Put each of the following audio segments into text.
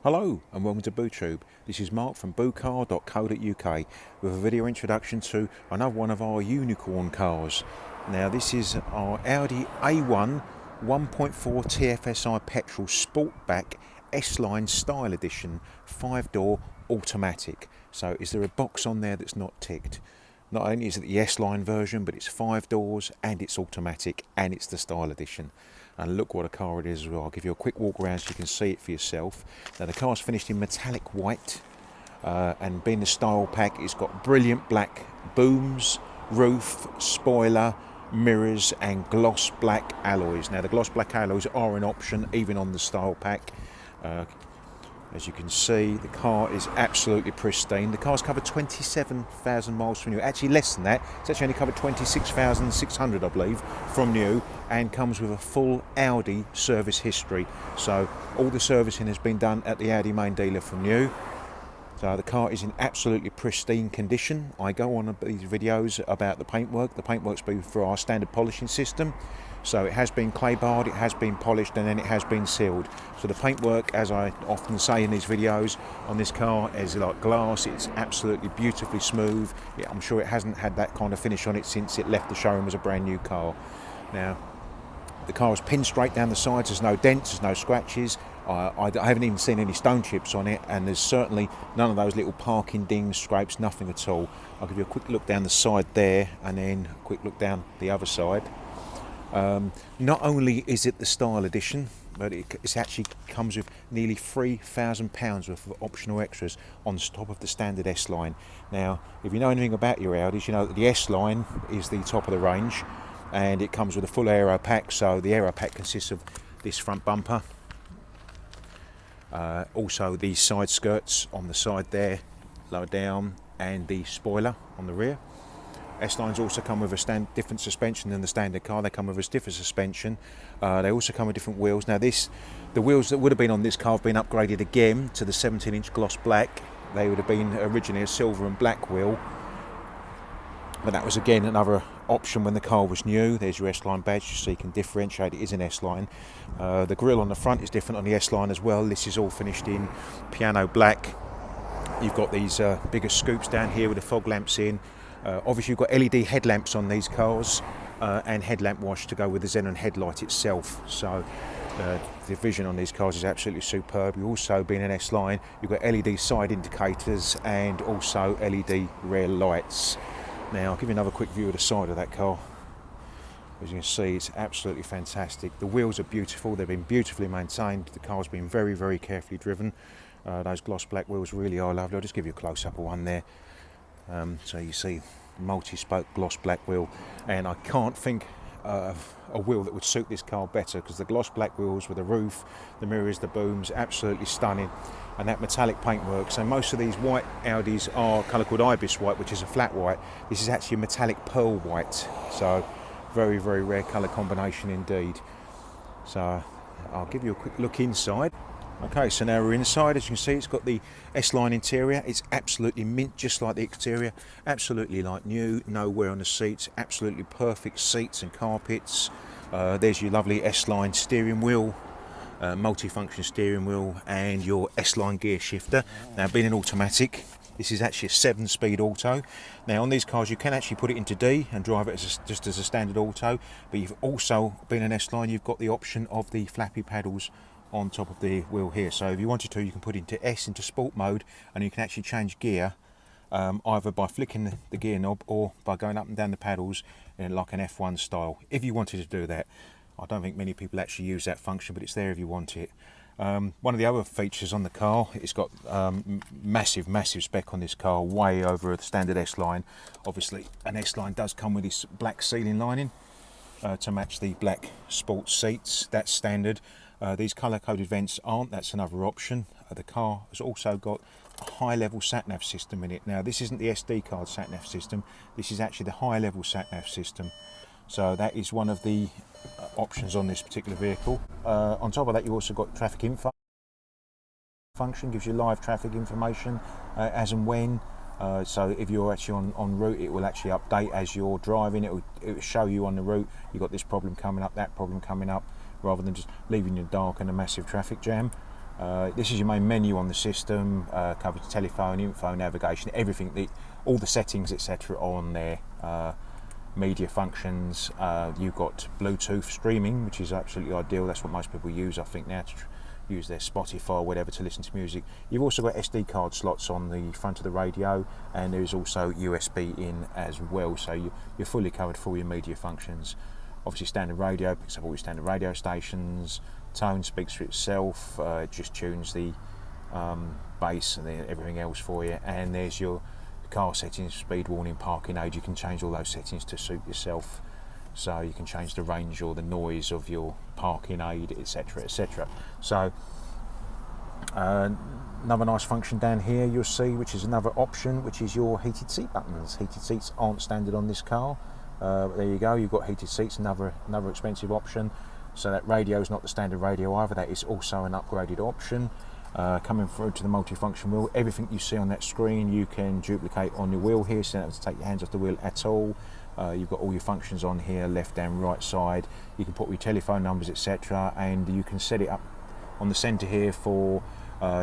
Hello and welcome to BooTube. This is Mark from Boocar.co.uk with a video introduction to another one of our unicorn cars. Now this is our Audi A1 1.4 TFSI petrol Sportback S-Line Style Edition 5-door automatic. So is there a box on there that's not ticked? Not only is it the S-Line version, but it's 5 doors and it's automatic and it's the Style Edition. And look what a car it is as well. I'll give you a quick walk around so you can see it for yourself. Now the car's finished in metallic white, and being the Style Pack, it's got brilliant black booms, roof, spoiler, mirrors and gloss black alloys. Now the gloss black alloys are an option even on the Style Pack. As you can see, the car is absolutely pristine. The car's covered 27,000 miles from new. Actually less than that. It's actually only covered 26,600, I believe, from new, and comes with a full Audi service history. So all the servicing has been done at the Audi main dealer from new. So the car is in absolutely pristine condition. I go on these videos about the paintwork. The paintwork's been for our standard polishing system. So it has been clay barred, it has been polished, and then it has been sealed. So the paintwork, as I often say in these videos, on this car is like glass. It's absolutely beautifully smooth. Yeah, I'm sure it hasn't had that kind of finish on it since it left the showroom as a brand new car. Now, the car is pinned straight down the sides. There's no dents, there's no scratches. I haven't even seen any stone chips on it, and there's certainly none of those little parking dings, scrapes, nothing at all. I'll give you a quick look down the side there, and then a quick look down the other side. Not only is it the Style Edition, but it actually comes with nearly £3,000 worth of optional extras on top of the standard S-Line. Now, if you know anything about your Audis, you know that the S-Line is the top of the range, and it comes with a full Aero Pack. So the Aero Pack consists of this front bumper, also the side skirts on the side there, lower down, and the spoiler on the rear. S-Lines also come with a different suspension than the standard car. They come with a stiffer suspension. They also come with different wheels. Now the wheels that would have been on this car have been upgraded again to the 17-inch gloss black. They would have been originally a silver and black wheel, but that was again another option when the car was new. There's your S-Line badge, so you can differentiate it is an S-Line. The grille on the front is different on the S-Line as well. This is all finished in piano black. You've got these bigger scoops down here with the fog lamps in. Obviously you've got LED headlamps on these cars, and headlamp wash to go with the xenon headlight itself. So the vision on these cars is absolutely superb. You also, being an S-Line, you've got LED side indicators and also LED rear lights. Now I'll give you another quick view of the side of that car. As you can see, it's absolutely fantastic. The wheels are beautiful, they've been beautifully maintained. The car's been very, very carefully driven. Those gloss black wheels really are lovely. I'll just give you a close-up of one there. So you see multi-spoke gloss black wheel, and I can't think of a wheel that would suit this car better, because the gloss black wheels with the roof, the mirrors, the booms, absolutely stunning, and that metallic paintwork. So most of these white Audis are colour called ibis white, which is a flat white. This is actually a metallic pearl white, so very, very rare colour combination indeed. So I'll give you a quick look inside. Okay, so now we're inside. As you can see, it's got the S-Line interior. It's absolutely mint, just like the exterior. Absolutely like new, no wear on the seats. Absolutely perfect seats and carpets. There's your lovely S-Line steering wheel, multi-function steering wheel, and your S-Line gear shifter. Now, being an automatic, this is actually a 7-speed auto. Now, on these cars, you can actually put it into D and drive it just as a standard auto. But you've also, being an S-Line, you've got the option of the flappy paddles on top of the wheel here. So if you wanted to, you can put it into S, into sport mode, and you can actually change gear either by flicking the gear knob or by going up and down the paddles in like an F1 style, if you wanted to do that. I don't think many people actually use that function, but it's there if you want it. One of the other features on the car, it's got massive spec on this car, way over the standard S-Line. Obviously an S-Line does come with this black ceiling lining to match the black sports seats. That's standard. These colour-coded vents aren't, that's another option. The car has also got a high-level sat-nav system in it. Now, this isn't the SD card sat-nav system, this is actually the high-level sat-nav system. So that is one of the options on this particular vehicle. On top of that, you've also got traffic info function, gives you live traffic information as and when. So if you're actually en route, it will actually update as you're driving. It will show you on the route, you've got this problem coming up, that problem coming up, rather than just leaving you dark in a massive traffic jam. This is your main menu on the system, covers telephone, info, navigation, everything, all the settings etc. are on there. Media functions, you've got Bluetooth streaming, which is absolutely ideal. That's what most people use, I think, now to use their Spotify or whatever to listen to music. You've also got SD card slots on the front of the radio, and there is also USB in as well, so you're fully covered for all your media functions. Obviously standard radio picks up all your standard radio stations, tone speaks for itself, it just tunes the bass and everything else for you, and there's your car settings, speed warning, parking aid. You can change all those settings to suit yourself, so you can change the range or the noise of your parking aid, etc, etc. So another nice function down here you'll see, which is another option, which is your heated seat buttons. Heated seats aren't standard on this car. There you go, you've got heated seats, another expensive option. So that radio is not the standard radio either, that is also an upgraded option. Coming through to the multifunction wheel, everything you see on that screen you can duplicate on your wheel here, so you don't have to take your hands off the wheel at all. You've got all your functions on here, left and right side. You can put your telephone numbers etc, and you can set it up on the centre here for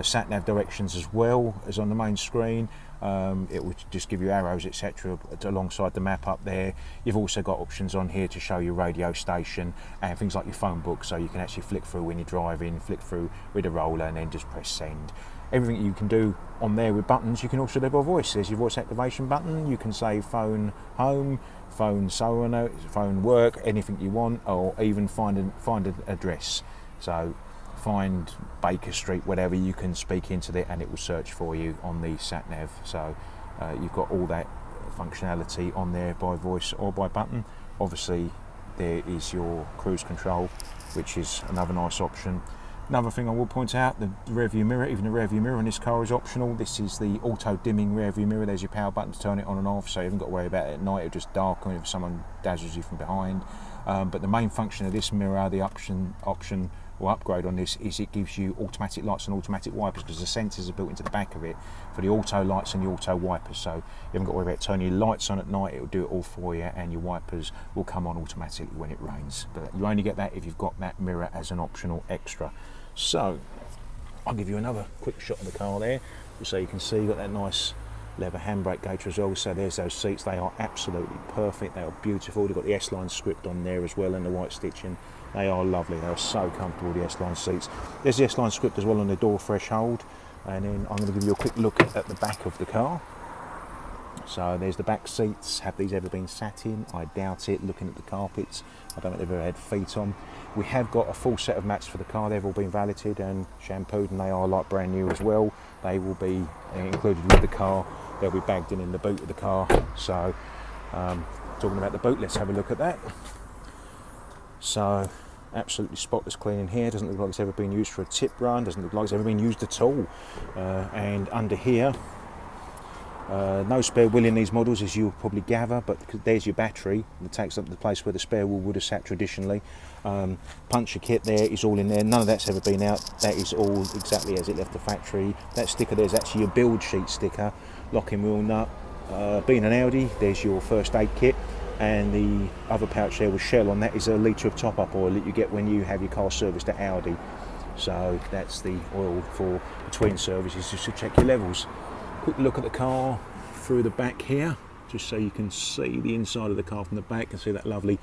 sat nav directions as well as on the main screen. It will just give you arrows etc alongside the map up there. You've also got options on here to show your radio station and things like your phone book, so you can actually flick through when you're driving, flick through with a roller and then just press send. Everything you can do on there with buttons you can also do by voice. There's your voice activation button. You can say phone home, phone so and so, phone work, anything you want, or even find an address. So find Baker Street, whatever, you can speak into there and it will search for you on the sat nav. So you've got all that functionality on there by voice or by button. Obviously there is your cruise control, which is another nice option. Another thing I will point out, the rear view mirror, even the rear view mirror on this car is optional. This is the auto dimming rear view mirror. There's your power button to turn it on and off, so you haven't got to worry about it at night. It'll just darken if someone dazzles you from behind. But the main function of this mirror, the option or upgrade on this, is it gives you automatic lights and automatic wipers, because the sensors are built into the back of it for the auto lights and the auto wipers, so you haven't got to worry about turning your lights on at night. It will do it all for you, and your wipers will come on automatically when it rains. But you only get that if you've got that mirror as an optional extra. So I'll give you another quick shot of the car there, so you can see you've got that nice leather handbrake gauge as well. So there's those seats, they are absolutely perfect, they are beautiful. They've got the S-Line script on there as well and the white stitching. They are lovely, they are so comfortable, the S-Line seats. There's the S-Line script as well on the door threshold, and then I'm going to give you a quick look at the back of the car. So there's the back seats. Have these ever been sat in? I doubt it, looking at the carpets. I don't think they've ever had feet on. We have got a full set of mats for the car. They've all been valeted and shampooed, and they are like brand new as well. They will be included with the car. They'll be bagged in the boot of the car. So talking about the boot, let's have a look at that. So absolutely spotless clean in here. Doesn't look like it's ever been used for a tip run. Doesn't look like it's ever been used at all. And under here, no spare wheel in these models, as you'll probably gather, but there's your battery that takes up the place where the spare wheel would have sat traditionally. Puncture kit there is all in there. None of that's ever been out. That is all exactly as it left the factory. That sticker there is actually your build sheet sticker. Locking wheel nut. Being an Audi, there's your first aid kit, and the other pouch there with Shell on that is a litre of top-up oil that you get when you have your car serviced at Audi. So that's the oil for between services, just to check your levels. Quick look at the car through the back here, just so you can see the inside of the car from the back and see that lovely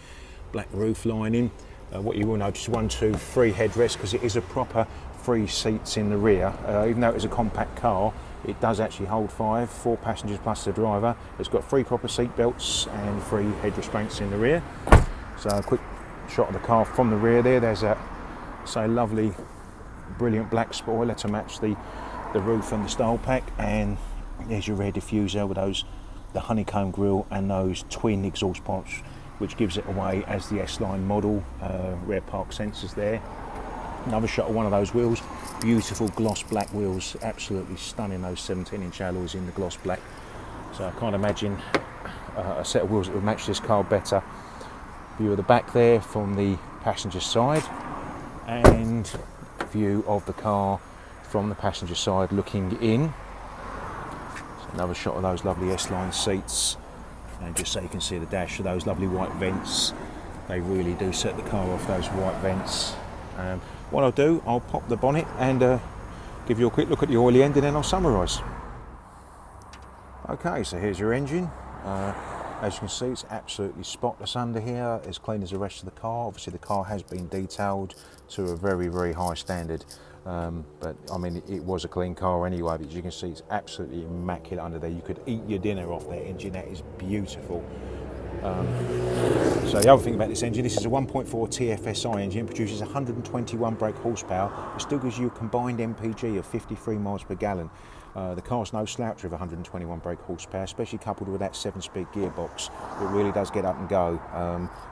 black roof lining. What you will notice, 1, 2, 3 headrests, because it is a proper 3 seats in the rear. Even though it is a compact car, it does actually hold 5, 4 passengers plus the driver. It's got 3 proper seat belts and 3 head restraints in the rear. So a quick shot of the car from the rear there. There's a lovely, brilliant black spoiler to match the roof and the style pack, and there's your rear diffuser with the honeycomb grille and those twin exhaust pipes, which gives it away as the S-Line model. Rear park sensors there. Another shot of one of those wheels, beautiful gloss black wheels, absolutely stunning, those 17-inch alloys in the gloss black. So I can't imagine a set of wheels that would match this car better. View of the back there from the passenger side, and view of the car from the passenger side looking in. So another shot of those lovely S-Line seats, and just so you can see the dash of those lovely white vents. They really do set the car off, those white vents. What I'll do, I'll pop the bonnet and give you a quick look at the oily end and then I'll summarise. Okay, so here's your engine. As you can see, it's absolutely spotless under here, as clean as the rest of the car. Obviously the car has been detailed to a very, very high standard. But I mean, it was a clean car anyway, but as you can see, it's absolutely immaculate under there. You could eat your dinner off that engine. That is beautiful. So the other thing about this engine, this is a 1.4 TFSI engine, produces 121 brake horsepower. It still gives you a combined MPG of 53 miles per gallon. The car's no slouch with 121 brake horsepower, especially coupled with that 7-speed gearbox. It really does get up and go.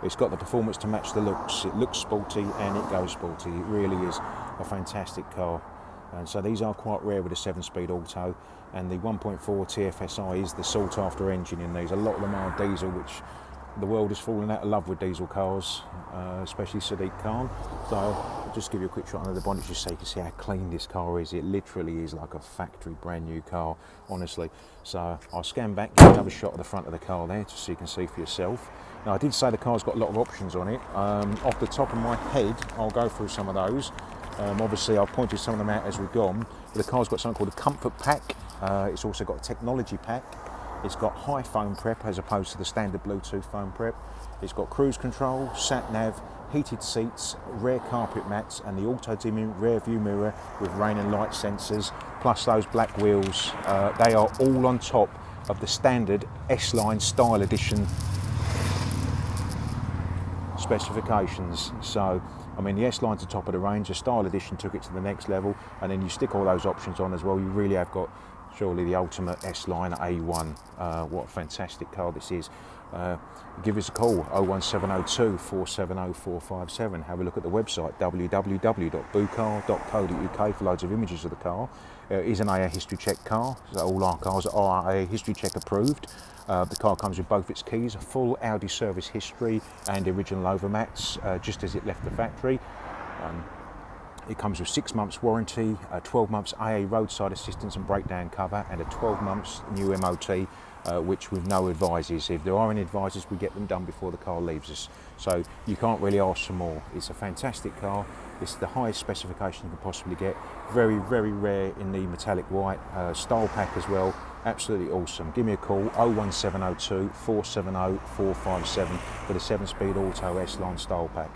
It's got the performance to match the looks. It looks sporty and it goes sporty. It really is a fantastic car. And so these are quite rare with a 7-speed auto, and the 1.4 TFSI is the sought after engine in these. A lot of them are diesel, which the world is falling out of love with diesel cars, especially Sadiq Khan. So I'll just give you a quick shot under the bonnet just so you can see how clean this car is. It literally is like a factory brand new car, honestly. So I'll scan back, give another shot of the front of the car there just so you can see for yourself. Now I did say the car's got a lot of options on it. Off the top of my head, I'll go through some of those. Obviously I've pointed some of them out as we've gone, but the car's got something called a comfort pack. It's also got a technology pack. It's got high phone prep as opposed to the standard Bluetooth phone prep. It's got cruise control, sat nav, heated seats, rear carpet mats, and the auto dimming rear view mirror with rain and light sensors, plus those black wheels. They are all on top of the standard S-Line Style Edition specifications. So I mean, the S-Line's the top of the range. The Style Edition took it to the next level, and then you stick all those options on as well. You really have got surely the ultimate S-Line A1. What a fantastic car this is. Give us a call, 01702 470 457. Have a look at the website, www.Boocar.co.uk, for loads of images of the car. It is an AIA history check car, so all our cars are AIA history check approved. The car comes with both its keys, a full Audi service history and original overmats, just as it left the factory. It comes with 6 months warranty, 12 months AA roadside assistance and breakdown cover, and a 12 months new MOT, which with no advices. If there are any advices, we get them done before the car leaves us. So you can't really ask for more. It's a fantastic car. It's the highest specification you can possibly get. Very, very rare in the metallic white. Style pack as well. Absolutely awesome. Give me a call, 01702 470 457 for the 7-speed auto S-Line Style Pack.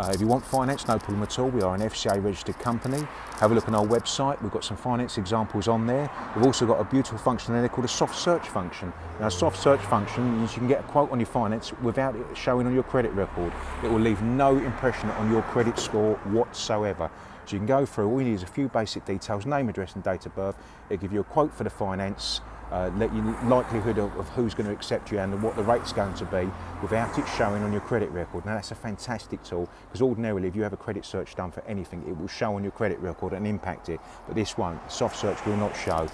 If you want finance, no problem at all. We are an FCA registered company. Have a look on our website. We've got some finance examples on there. We've also got a beautiful function there called a soft search function. Now, a soft search function means you can get a quote on your finance without it showing on your credit record. It will leave no impression on your credit score whatsoever. So you can go through, all you need is a few basic details, name, address and date of birth. It'll give you a quote for the finance, let you likelihood of who's going to accept you and what the rate's going to be without it showing on your credit record. Now that's a fantastic tool, because ordinarily if you have a credit search done for anything, it will show on your credit record and impact it, but this won't. Soft search will not show.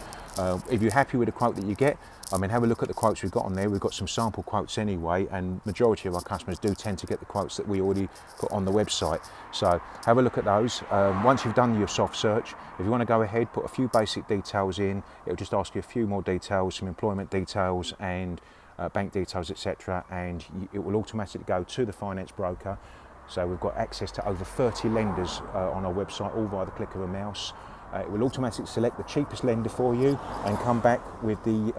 If you're happy with the quote that you get, I mean, have a look at the quotes we've got on there. We've got some sample quotes anyway, and majority of our customers do tend to get the quotes that we already put on the website. So have a look at those. Once you've done your soft search, if you want to go ahead, put a few basic details in. It'll just ask you a few more details, some employment details and bank details, etc. And it will automatically go to the finance broker. So we've got access to over 30 lenders on our website, all via the click of a mouse. It will automatically select the cheapest lender for you and come back with the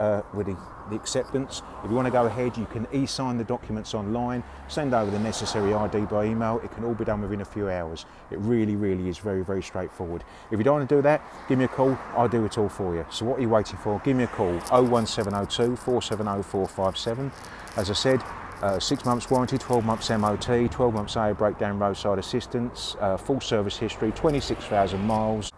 acceptance. If you want to go ahead, you can e-sign the documents online, send over the necessary ID by email. It can all be done within a few hours. It really, really is very, very straightforward. If you don't want to do that, give me a call. I'll do it all for you. So what are you waiting for? Give me a call, 01702 470 457. As I said, 6 months warranty, 12 months MOT, 12 months AA breakdown roadside assistance, full service history, 26,000 miles.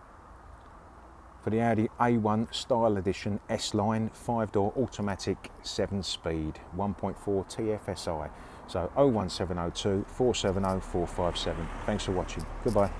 For the Audi A1 Style Edition S-Line 5-door automatic 7-speed 1.4 TFSI. So 01702 470 457. Thanks for watching. Goodbye.